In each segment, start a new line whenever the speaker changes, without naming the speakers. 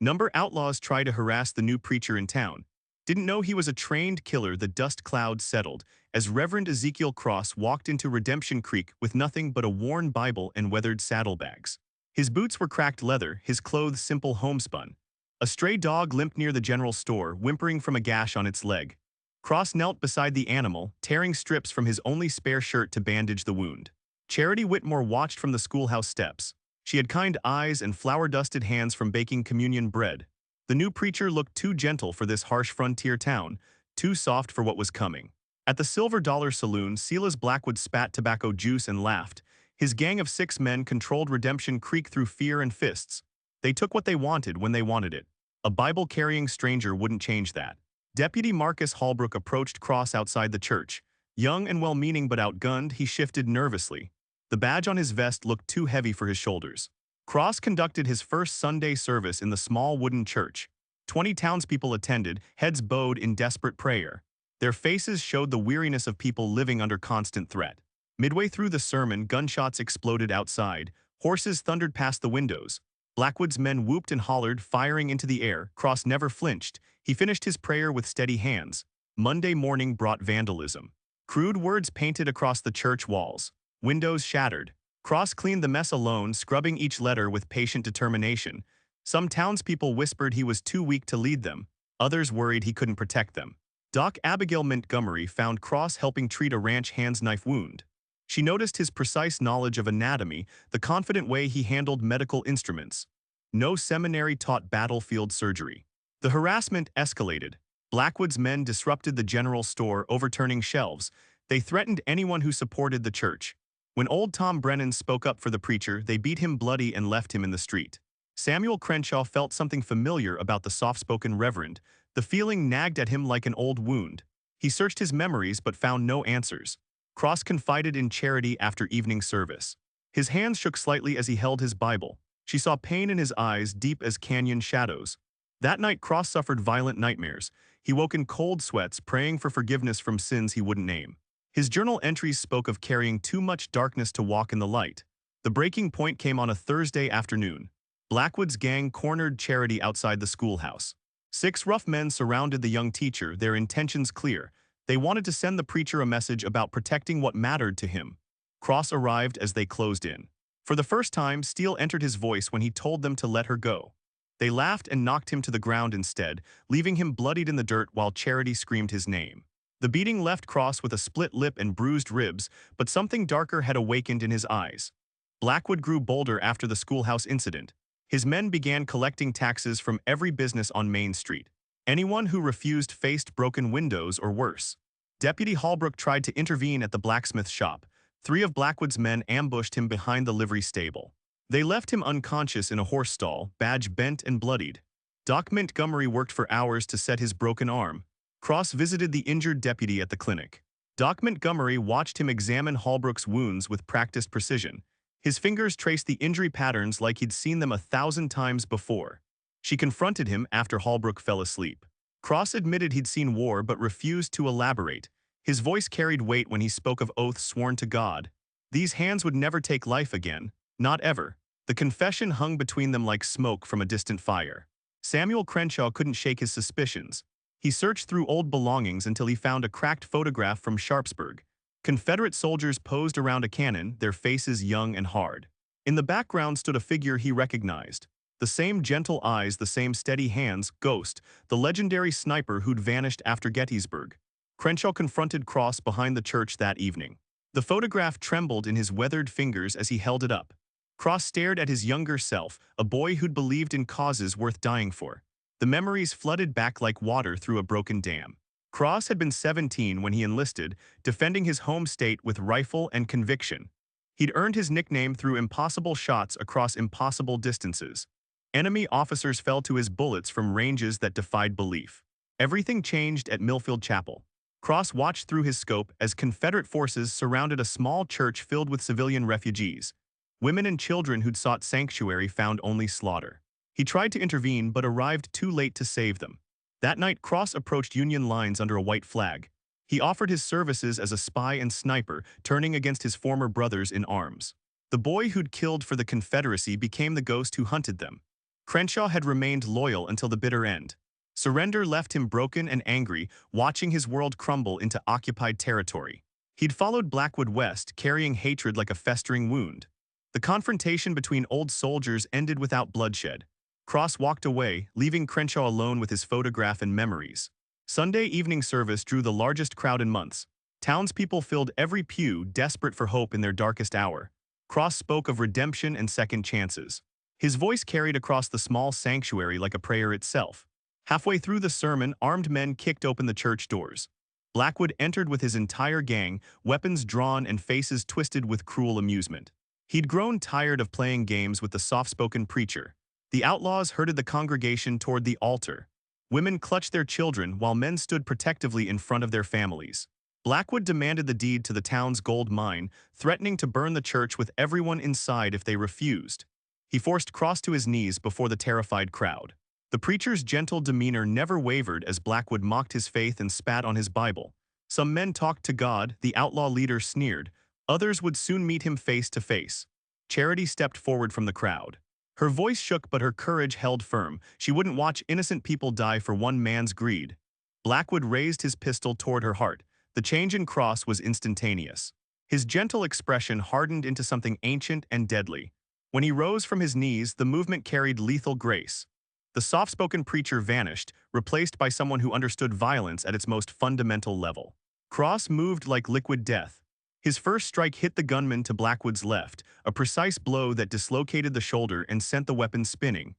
Outlaws try to harass the new preacher in town. Didn't know he was a trained killer. The dust cloud settled as Reverend Ezekiel Cross walked into Redemption Creek with nothing but a worn Bible and weathered saddlebags. His boots were cracked leather, his clothes simple homespun. A stray dog limped near the general store, whimpering from a gash on its leg. Cross knelt beside the animal, tearing strips from his only spare shirt to bandage the wound. Charity Whitmore watched from the schoolhouse steps. She had kind eyes and flour-dusted hands from baking communion bread. The new preacher looked too gentle for this harsh frontier town, too soft for what was coming. At the Silver Dollar Saloon, Silas Blackwood spat tobacco juice and laughed. His gang of 6 men controlled Redemption Creek through fear and fists. They took what they wanted when they wanted it. A Bible-carrying stranger wouldn't change that. Deputy Marcus Holbrook approached Cross outside the church. Young and well-meaning but outgunned, he shifted nervously. The badge on his vest looked too heavy for his shoulders. Cross conducted his first Sunday service in the small wooden church. 20 townspeople attended, heads bowed in desperate prayer. Their faces showed the weariness of people living under constant threat. Midway through the sermon, gunshots exploded outside. Horses thundered past the windows. Blackwood's men whooped and hollered, firing into the air. Cross never flinched. He finished his prayer with steady hands. Monday morning brought vandalism. Crude words painted across the church walls. Windows shattered. Cross cleaned the mess alone, scrubbing each letter with patient determination. Some townspeople whispered he was too weak to lead them. Others worried he couldn't protect them. Doc Abigail Montgomery found Cross helping treat a ranch hand's knife wound. She noticed his precise knowledge of anatomy, the confident way he handled medical instruments. No seminary taught battlefield surgery. The harassment escalated. Blackwood's men disrupted the general store, overturning shelves. They threatened anyone who supported the church. When old Tom Brennan spoke up for the preacher, they beat him bloody and left him in the street. Samuel Crenshaw felt something familiar about the soft-spoken reverend. The feeling nagged at him like an old wound. He searched his memories but found no answers. Cross confided in Charity after evening service. His hands shook slightly as he held his Bible. She saw pain in his eyes, deep as canyon shadows. That night, Cross suffered violent nightmares. He woke in cold sweats, praying for forgiveness from sins he wouldn't name. His journal entries spoke of carrying too much darkness to walk in the light. The breaking point came on a Thursday afternoon. Blackwood's gang cornered Charity outside the schoolhouse. 6 rough men surrounded the young teacher, their intentions clear. They wanted to send the preacher a message about protecting what mattered to him. Cross arrived as they closed in. For the first time, steel entered his voice when he told them to let her go. They laughed and knocked him to the ground instead, leaving him bloodied in the dirt while Charity screamed his name. The beating left Cross with a split lip and bruised ribs, but something darker had awakened in his eyes. Blackwood grew bolder after the schoolhouse incident. His men began collecting taxes from every business on Main Street. Anyone who refused faced broken windows or worse. Deputy Holbrook tried to intervene at the blacksmith shop. 3 of Blackwood's men ambushed him behind the livery stable. They left him unconscious in a horse stall, badge bent and bloodied. Doc Montgomery worked for hours to set his broken arm. Cross visited the injured deputy at the clinic. Doc Montgomery watched him examine Holbrook's wounds with practiced precision. His fingers traced the injury patterns like he'd seen them 1,000 times before. She confronted him after Holbrook fell asleep. Cross admitted he'd seen war but refused to elaborate. His voice carried weight when he spoke of oaths sworn to God. These hands would never take life again, not ever. The confession hung between them like smoke from a distant fire. Samuel Crenshaw couldn't shake his suspicions. He searched through old belongings until he found a cracked photograph from Sharpsburg. Confederate soldiers posed around a cannon, their faces young and hard. In the background stood a figure he recognized. The same gentle eyes, the same steady hands, Ghost, the legendary sniper who'd vanished after Gettysburg. Crenshaw confronted Cross behind the church that evening. The photograph trembled in his weathered fingers as he held it up. Cross stared at his younger self, a boy who'd believed in causes worth dying for. The memories flooded back like water through a broken dam. Cross had been 17 when he enlisted, defending his home state with rifle and conviction. He'd earned his nickname through impossible shots across impossible distances. Enemy officers fell to his bullets from ranges that defied belief. Everything changed at Millfield Chapel. Cross watched through his scope as Confederate forces surrounded a small church filled with civilian refugees. Women and children who'd sought sanctuary found only slaughter. He tried to intervene but arrived too late to save them. That night, Cross approached Union lines under a white flag. He offered his services as a spy and sniper, turning against his former brothers in arms. The boy who'd killed for the Confederacy became the ghost who hunted them. Crenshaw had remained loyal until the bitter end. Surrender left him broken and angry, watching his world crumble into occupied territory. He'd followed Blackwood west, carrying hatred like a festering wound. The confrontation between old soldiers ended without bloodshed. Cross walked away, leaving Crenshaw alone with his photograph and memories. Sunday evening service drew the largest crowd in months. Townspeople filled every pew, desperate for hope in their darkest hour. Cross spoke of redemption and second chances. His voice carried across the small sanctuary like a prayer itself. Halfway through the sermon, armed men kicked open the church doors. Blackwood entered with his entire gang, weapons drawn and faces twisted with cruel amusement. He'd grown tired of playing games with the soft-spoken preacher. The outlaws herded the congregation toward the altar. Women clutched their children while men stood protectively in front of their families. Blackwood demanded the deed to the town's gold mine, threatening to burn the church with everyone inside if they refused. He forced Cross to his knees before the terrified crowd. The preacher's gentle demeanor never wavered as Blackwood mocked his faith and spat on his Bible. Some men talked to God, the outlaw leader sneered. Others would soon meet him face to face. Charity stepped forward from the crowd. Her voice shook but her courage held firm. She wouldn't watch innocent people die for one man's greed. Blackwood raised his pistol toward her heart. The change in Cross was instantaneous. His gentle expression hardened into something ancient and deadly. When he rose from his knees, the movement carried lethal grace. The soft-spoken preacher vanished, replaced by someone who understood violence at its most fundamental level. Cross moved like liquid death. His first strike hit the gunman to Blackwood's left, a precise blow that dislocated the shoulder and sent the weapon spinning.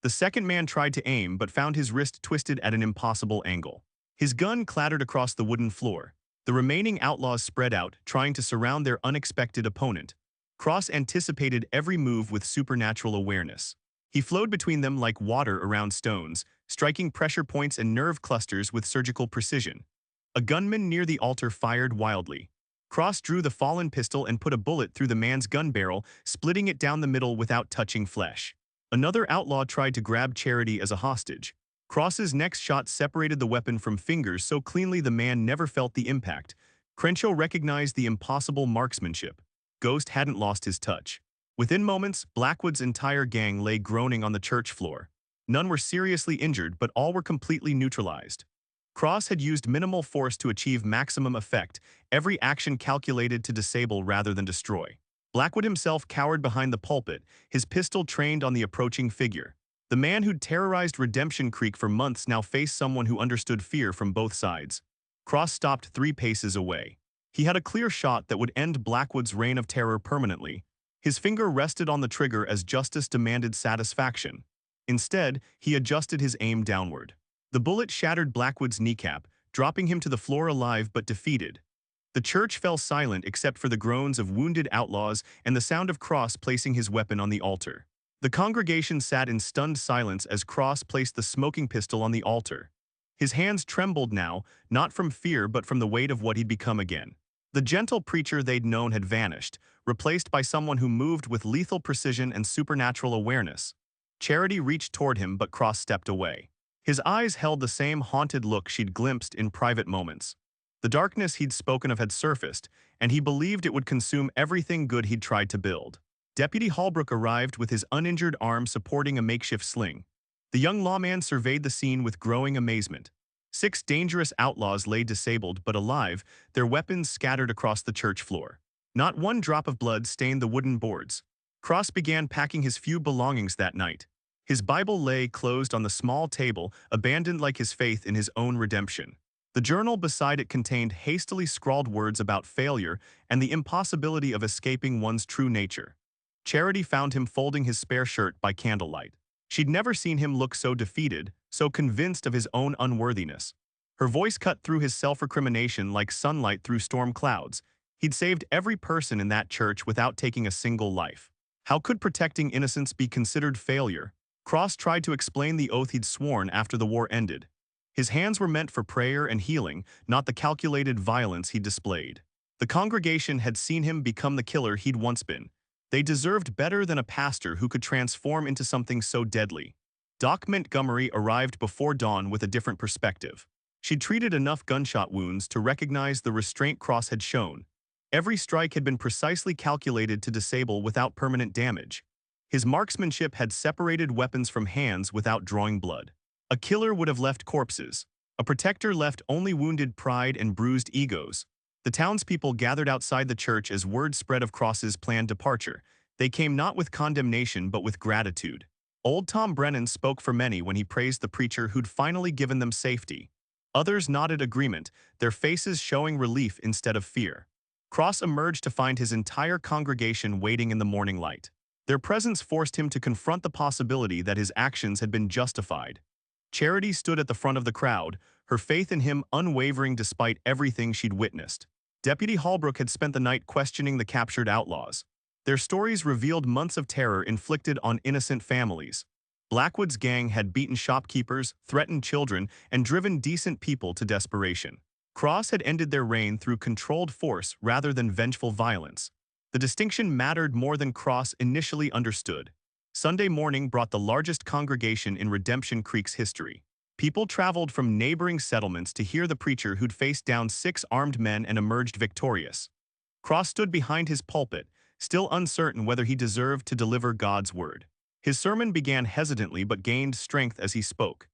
The second man tried to aim but found his wrist twisted at an impossible angle. His gun clattered across the wooden floor. The remaining outlaws spread out, trying to surround their unexpected opponent. Cross anticipated every move with supernatural awareness. He flowed between them like water around stones, striking pressure points and nerve clusters with surgical precision. A gunman near the altar fired wildly. Cross drew the fallen pistol and put a bullet through the man's gun barrel, splitting it down the middle without touching flesh. Another outlaw tried to grab Charity as a hostage. Cross's next shot separated the weapon from fingers so cleanly the man never felt the impact. Crenshaw recognized the impossible marksmanship. Ghost hadn't lost his touch. Within moments, Blackwood's entire gang lay groaning on the church floor. None were seriously injured, but all were completely neutralized. Cross had used minimal force to achieve maximum effect, every action calculated to disable rather than destroy. Blackwood himself cowered behind the pulpit, his pistol trained on the approaching figure. The man who'd terrorized Redemption Creek for months now faced someone who understood fear from both sides. Cross stopped 3 paces away. He had a clear shot that would end Blackwood's reign of terror permanently. His finger rested on the trigger as justice demanded satisfaction. Instead, he adjusted his aim downward. The bullet shattered Blackwood's kneecap, dropping him to the floor alive but defeated. The church fell silent except for the groans of wounded outlaws and the sound of Cross placing his weapon on the altar. The congregation sat in stunned silence as Cross placed the smoking pistol on the altar. His hands trembled now, not from fear but from the weight of what he'd become again. The gentle preacher they'd known had vanished, replaced by someone who moved with lethal precision and supernatural awareness. Charity reached toward him but Cross stepped away. His eyes held the same haunted look she'd glimpsed in private moments. The darkness he'd spoken of had surfaced, and he believed it would consume everything good he'd tried to build. Deputy Holbrook arrived with his uninjured arm supporting a makeshift sling. The young lawman surveyed the scene with growing amazement. 6 dangerous outlaws lay disabled but alive, their weapons scattered across the church floor. Not one drop of blood stained the wooden boards. Cross began packing his few belongings that night. His Bible lay closed on the small table, abandoned like his faith in his own redemption. The journal beside it contained hastily scrawled words about failure and the impossibility of escaping one's true nature. Charity found him folding his spare shirt by candlelight. She'd never seen him look so defeated, so convinced of his own unworthiness. Her voice cut through his self-recrimination like sunlight through storm clouds. He'd saved every person in that church without taking a single life. How could protecting innocence be considered failure? Cross tried to explain the oath he'd sworn after the war ended. His hands were meant for prayer and healing, not the calculated violence he displayed. The congregation had seen him become the killer he'd once been. They deserved better than a pastor who could transform into something so deadly. Doc Montgomery arrived before dawn with a different perspective. She'd treated enough gunshot wounds to recognize the restraint Cross had shown. Every strike had been precisely calculated to disable without permanent damage. His marksmanship had separated weapons from hands without drawing blood. A killer would have left corpses. A protector left only wounded pride and bruised egos. The townspeople gathered outside the church as word spread of Cross's planned departure. They came not with condemnation but with gratitude. Old Tom Brennan spoke for many when he praised the preacher who'd finally given them safety. Others nodded agreement, their faces showing relief instead of fear. Cross emerged to find his entire congregation waiting in the morning light. Their presence forced him to confront the possibility that his actions had been justified. Charity stood at the front of the crowd, her faith in him unwavering despite everything she'd witnessed. Deputy Holbrook had spent the night questioning the captured outlaws. Their stories revealed months of terror inflicted on innocent families. Blackwood's gang had beaten shopkeepers, threatened children, and driven decent people to desperation. Cross had ended their reign through controlled force rather than vengeful violence. The distinction mattered more than Cross initially understood. Sunday morning brought the largest congregation in Redemption Creek's history. People traveled from neighboring settlements to hear the preacher who'd faced down 6 armed men and emerged victorious. Cross stood behind his pulpit, still uncertain whether he deserved to deliver God's word. His sermon began hesitantly but gained strength as he spoke.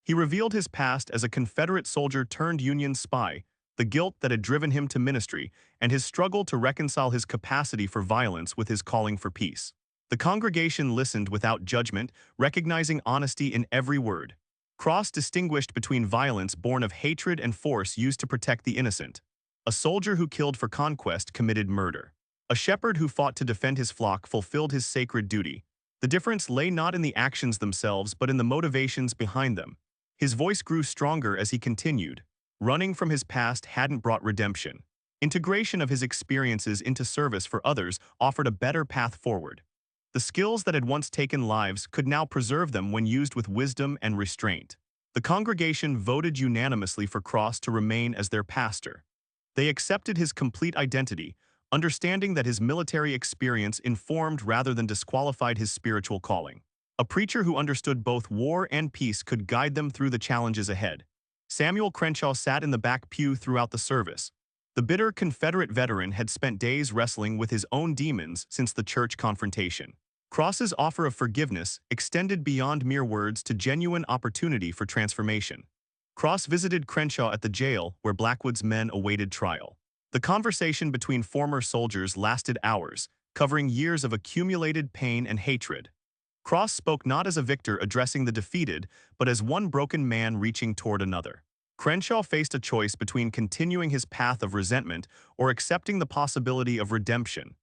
He revealed his past as a Confederate soldier turned Union spy, the guilt that had driven him to ministry, and his struggle to reconcile his capacity for violence with his calling for peace. The congregation listened without judgment, recognizing honesty in every word. Cross distinguished between violence born of hatred and force used to protect the innocent. A soldier who killed for conquest committed murder. A shepherd who fought to defend his flock fulfilled his sacred duty. The difference lay not in the actions themselves but in the motivations behind them. His voice grew stronger as he continued. Running from his past hadn't brought redemption. Integration of his experiences into service for others offered a better path forward. The skills that had once taken lives could now preserve them when used with wisdom and restraint. The congregation voted unanimously for Cross to remain as their pastor. They accepted his complete identity, understanding that his military experience informed rather than disqualified his spiritual calling. A preacher who understood both war and peace could guide them through the challenges ahead. Samuel Crenshaw sat in the back pew throughout the service. The bitter Confederate veteran had spent days wrestling with his own demons since the church confrontation. Cross's offer of forgiveness extended beyond mere words to genuine opportunity for transformation. Cross visited Crenshaw at the jail where Blackwood's men awaited trial. The conversation between former soldiers lasted hours, covering years of accumulated pain and hatred. Cross spoke not as a victor addressing the defeated, but as one broken man reaching toward another. Crenshaw faced a choice between continuing his path of resentment or accepting the possibility of redemption.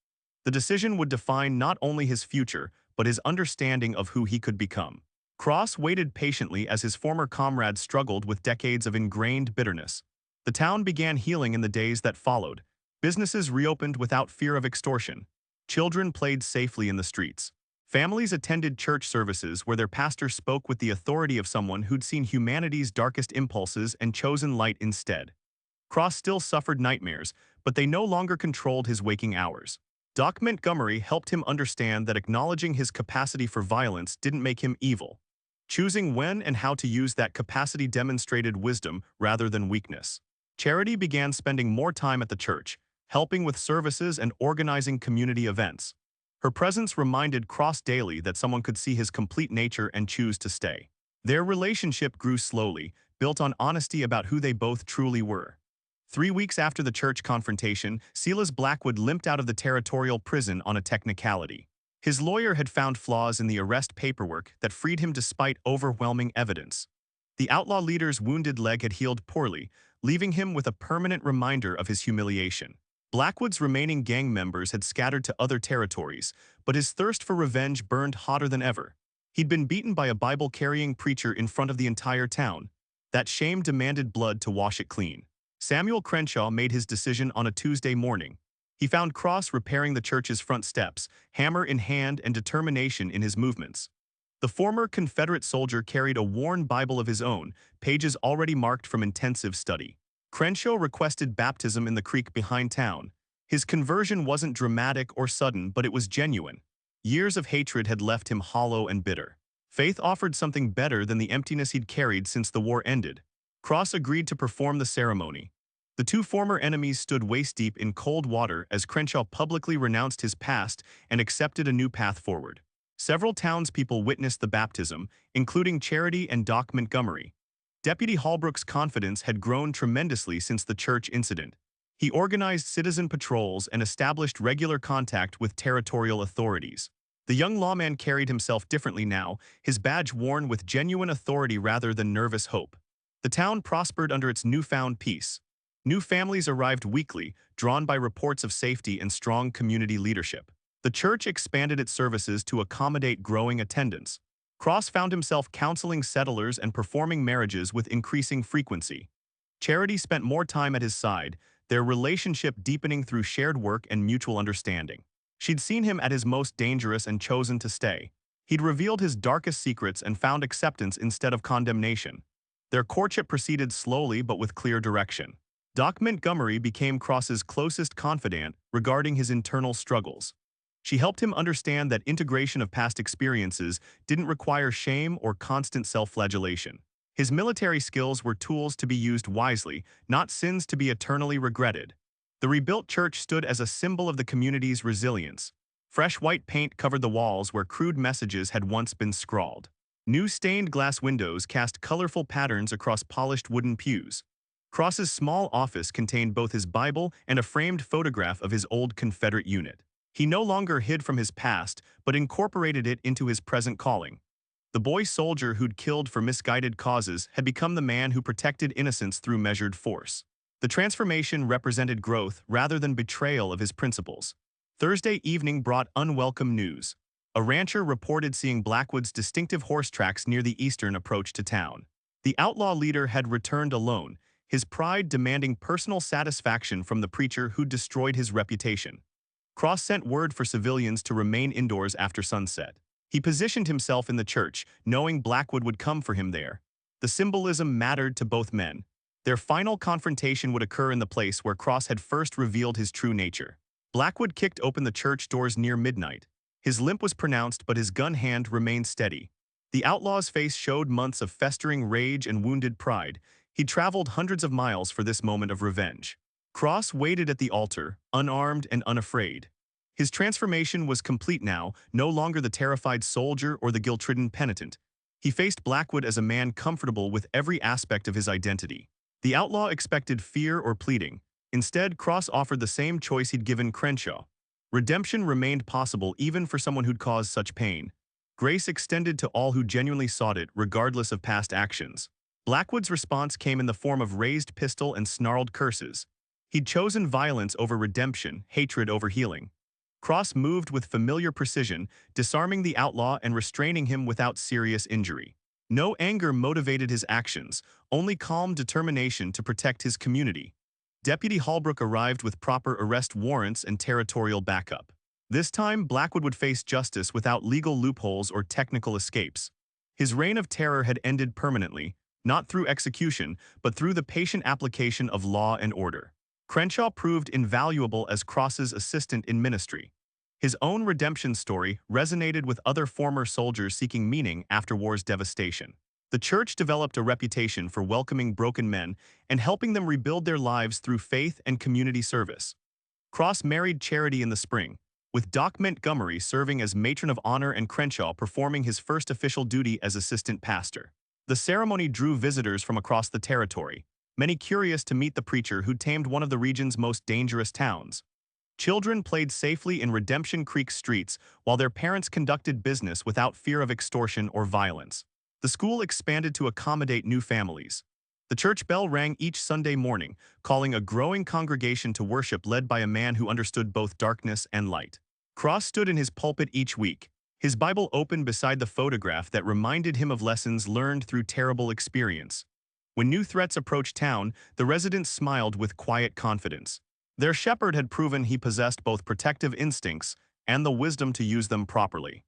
The decision would define not only his future, but his understanding of who he could become. Cross waited patiently as his former comrades struggled with decades of ingrained bitterness. The town began healing in the days that followed. Businesses reopened without fear of extortion. Children played safely in the streets. Families attended church services where their pastor spoke with the authority of someone who'd seen humanity's darkest impulses and chosen light instead. Cross still suffered nightmares, but they no longer controlled his waking hours. Doc Montgomery helped him understand that acknowledging his capacity for violence didn't make him evil. Choosing when and how to use that capacity demonstrated wisdom rather than weakness. Charity began spending more time at the church, helping with services and organizing community events. Her presence reminded Cross daily that someone could see his complete nature and choose to stay. Their relationship grew slowly, built on honesty about who they both truly were. 3 weeks after the church confrontation, Silas Blackwood limped out of the territorial prison on a technicality. His lawyer had found flaws in the arrest paperwork that freed him despite overwhelming evidence. The outlaw leader's wounded leg had healed poorly, leaving him with a permanent reminder of his humiliation. Blackwood's remaining gang members had scattered to other territories, but his thirst for revenge burned hotter than ever. He'd been beaten by a Bible-carrying preacher in front of the entire town. That shame demanded blood to wash it clean. Samuel Crenshaw made his decision on a Tuesday morning. He found Cross repairing the church's front steps, hammer in hand and determination in his movements. The former Confederate soldier carried a worn Bible of his own, pages already marked from intensive study. Crenshaw requested baptism in the creek behind town. His conversion wasn't dramatic or sudden, but it was genuine. Years of hatred had left him hollow and bitter. Faith offered something better than the emptiness he'd carried since the war ended. Cross agreed to perform the ceremony. The two former enemies stood waist-deep in cold water as Crenshaw publicly renounced his past and accepted a new path forward. Several townspeople witnessed the baptism, including Charity and Doc Montgomery. Deputy Holbrook's confidence had grown tremendously since the church incident. He organized citizen patrols and established regular contact with territorial authorities. The young lawman carried himself differently now, his badge worn with genuine authority rather than nervous hope. The town prospered under its newfound peace. New families arrived weekly, drawn by reports of safety and strong community leadership. The church expanded its services to accommodate growing attendance. Cross found himself counseling settlers and performing marriages with increasing frequency. Charity spent more time at his side, their relationship deepening through shared work and mutual understanding. She'd seen him at his most dangerous and chosen to stay. He'd revealed his darkest secrets and found acceptance instead of condemnation. Their courtship proceeded slowly but with clear direction. Doc Montgomery became Cross's closest confidant regarding his internal struggles. She helped him understand that integration of past experiences didn't require shame or constant self-flagellation. His military skills were tools to be used wisely, not sins to be eternally regretted. The rebuilt church stood as a symbol of the community's resilience. Fresh white paint covered the walls where crude messages had once been scrawled. New stained glass windows cast colorful patterns across polished wooden pews. Cross's small office contained both his Bible and a framed photograph of his old Confederate unit. He no longer hid from his past, but incorporated it into his present calling. The boy soldier who'd killed for misguided causes had become the man who protected innocence through measured force. The transformation represented growth rather than betrayal of his principles. Thursday evening brought unwelcome news. A rancher reported seeing Blackwood's distinctive horse tracks near the eastern approach to town. The outlaw leader had returned alone, his pride demanding personal satisfaction from the preacher who'd destroyed his reputation. Cross sent word for civilians to remain indoors after sunset. He positioned himself in the church, knowing Blackwood would come for him there. The symbolism mattered to both men. Their final confrontation would occur in the place where Cross had first revealed his true nature. Blackwood kicked open the church doors near midnight. His limp was pronounced, but his gun hand remained steady. The outlaw's face showed months of festering rage and wounded pride. He'd traveled hundreds of miles for this moment of revenge. Cross waited at the altar, unarmed and unafraid. His transformation was complete now, no longer the terrified soldier or the guilt-ridden penitent. He faced Blackwood as a man comfortable with every aspect of his identity. The outlaw expected fear or pleading. Instead, Cross offered the same choice he'd given Crenshaw. Redemption remained possible even for someone who'd caused such pain. Grace extended to all who genuinely sought it, regardless of past actions. Blackwood's response came in the form of raised pistol and snarled curses. He'd chosen violence over redemption, hatred over healing. Cross moved with familiar precision, disarming the outlaw and restraining him without serious injury. No anger motivated his actions, only calm determination to protect his community. Deputy Holbrook arrived with proper arrest warrants and territorial backup. This time, Blackwood would face justice without legal loopholes or technical escapes. His reign of terror had ended permanently, not through execution, but through the patient application of law and order. Crenshaw proved invaluable as Cross's assistant in ministry. His own redemption story resonated with other former soldiers seeking meaning after war's devastation. The church developed a reputation for welcoming broken men and helping them rebuild their lives through faith and community service. Cross married Charity in the spring, with Doc Montgomery serving as matron of honor and Crenshaw performing his first official duty as assistant pastor. The ceremony drew visitors from across the territory, many curious to meet the preacher who tamed one of the region's most dangerous towns. Children played safely in Redemption Creek streets while their parents conducted business without fear of extortion or violence. The school expanded to accommodate new families. The church bell rang each Sunday morning, calling a growing congregation to worship led by a man who understood both darkness and light. Cross stood in his pulpit each week, his Bible open beside the photograph that reminded him of lessons learned through terrible experience. When new threats approached town, the residents smiled with quiet confidence. Their shepherd had proven he possessed both protective instincts and the wisdom to use them properly.